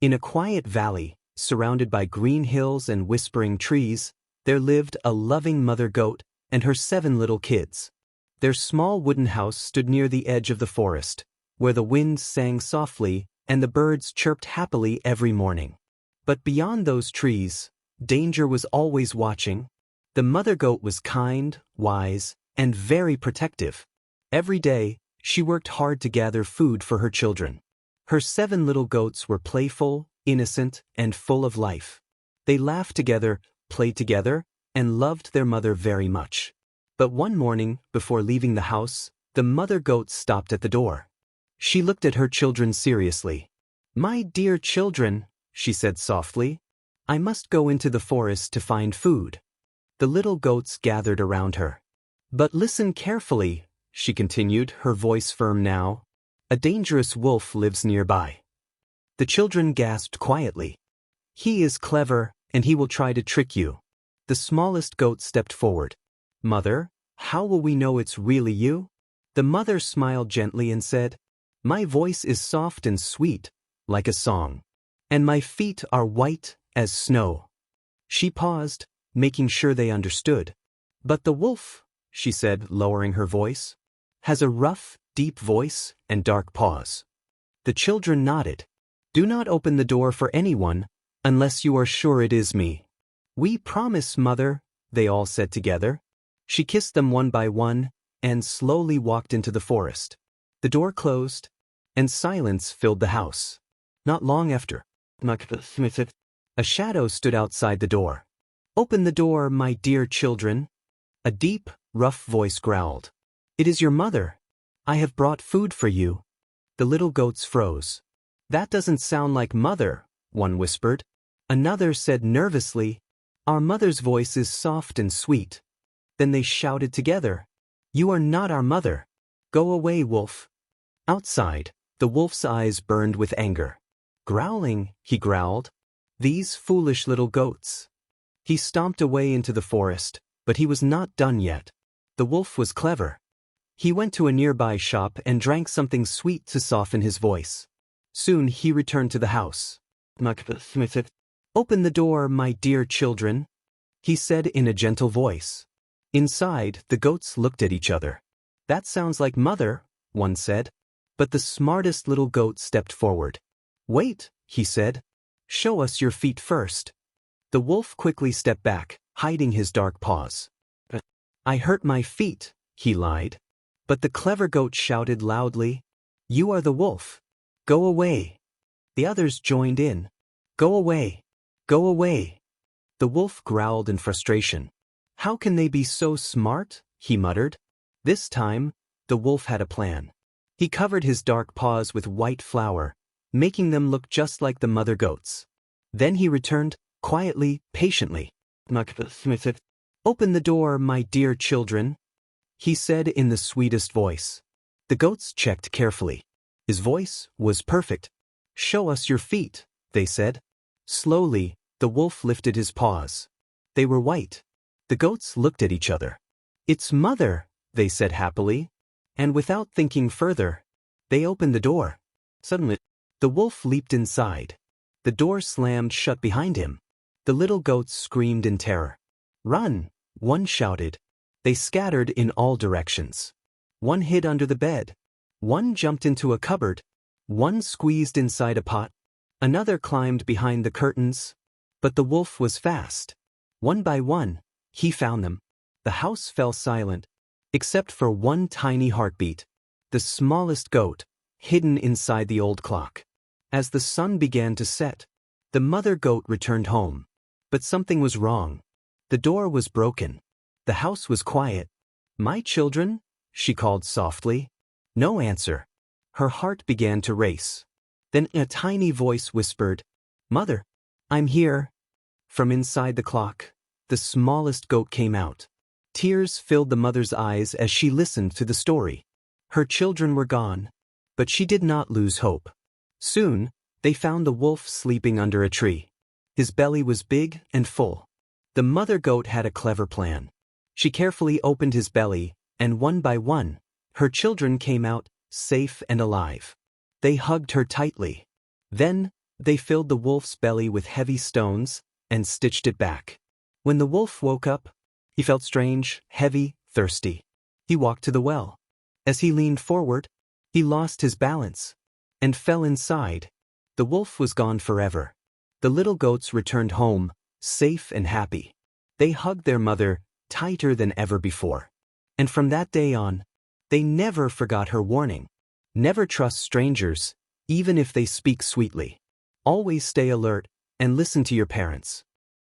In a quiet valley, surrounded by green hills and whispering trees, there lived a loving mother goat and her 7 little kids. Their small wooden house stood near the edge of the forest, where the wind sang softly and the birds chirped happily every morning. But beyond those trees, danger was always watching. The mother goat was kind, wise, and very protective. Every day, she worked hard to gather food for her children. Her 7 little goats were playful, innocent, and full of life. They laughed together, played together, and loved their mother very much. But one morning, before leaving the house, the mother goat stopped at the door. She looked at her children seriously. "My dear children," she said softly, "I must go into the forest to find food." The little goats gathered around her. "But listen carefully," she continued, her voice firm now. "A dangerous wolf lives nearby." The children gasped quietly. "He is clever, and he will try to trick you." The smallest goat stepped forward. "Mother, how will we know it's really you?" The mother smiled gently and said, "My voice is soft and sweet, like a song, and my feet are white as snow." She paused, making sure they understood. "But the wolf," she said, lowering her voice, "has a rough, deep voice and dark paws." The children nodded. "Do not open the door for anyone, unless you are sure it is me." "We promise, Mother," they all said together. She kissed them one by one, and slowly walked into the forest. The door closed, and silence filled the house. Not long after, a shadow stood outside the door. "Open the door, my dear children," a deep, rough voice growled. "It is your mother. I have brought food for you." The little goats froze. "That doesn't sound like Mother," one whispered. Another said nervously, "Our mother's voice is soft and sweet." Then they shouted together, "You are not our mother. Go away, wolf." Outside, the wolf's eyes burned with anger. "Growling," he growled. "These foolish little goats." He stomped away into the forest, but he was not done yet. The wolf was clever. He went to a nearby shop and drank something sweet to soften his voice. Soon he returned to the house. "Open the door, my dear children," he said in a gentle voice. Inside, the goats looked at each other. "That sounds like Mother," one said. But the smartest little goat stepped forward. "Wait," he said. "Show us your feet first." The wolf quickly stepped back, hiding his dark paws. "I hurt my feet," he lied. But the clever goat shouted loudly, "You are the wolf. Go away." The others joined in. "Go away. Go away." The wolf growled in frustration. "How can they be so smart?" he muttered. This time, the wolf had a plan. He covered his dark paws with white flour, making them look just like the mother goats. Then he returned, quietly, patiently. "Open the door, my dear children," he said in the sweetest voice. The goats checked carefully. His voice was perfect. "Show us your feet," they said. Slowly, the wolf lifted his paws. They were white. The goats looked at each other. "It's Mother," they said happily. And without thinking further, they opened the door. Suddenly, the wolf leaped inside. The door slammed shut behind him. The little goats screamed in terror. "Run!" one shouted. They scattered in all directions. One hid under the bed. One jumped into a cupboard. One squeezed inside a pot. Another climbed behind the curtains. But the wolf was fast. One by one, he found them. The house fell silent, except for one tiny heartbeat, the smallest goat, hidden inside the old clock. As the sun began to set, the mother goat returned home. But something was wrong. The door was broken. The house was quiet. "My children?" she called softly. No answer. Her heart began to race. Then a tiny voice whispered, "Mother, I'm here." From inside the clock, the smallest goat came out. Tears filled the mother's eyes as she listened to the story. Her children were gone, but she did not lose hope. Soon, they found the wolf sleeping under a tree. His belly was big and full. The mother goat had a clever plan. She carefully opened his belly, and one by one, her children came out, safe and alive. They hugged her tightly. Then, They filled the wolf's belly with heavy stones and stitched it back. When the wolf woke up, he felt strange, heavy, thirsty. He walked to the well. As he leaned forward, he lost his balance and fell inside. The wolf was gone forever. The little goats returned home, safe and happy. They hugged their mother tighter than ever before. And from that day on, they never forgot her warning. Never trust strangers, even if they speak sweetly. Always stay alert and listen to your parents.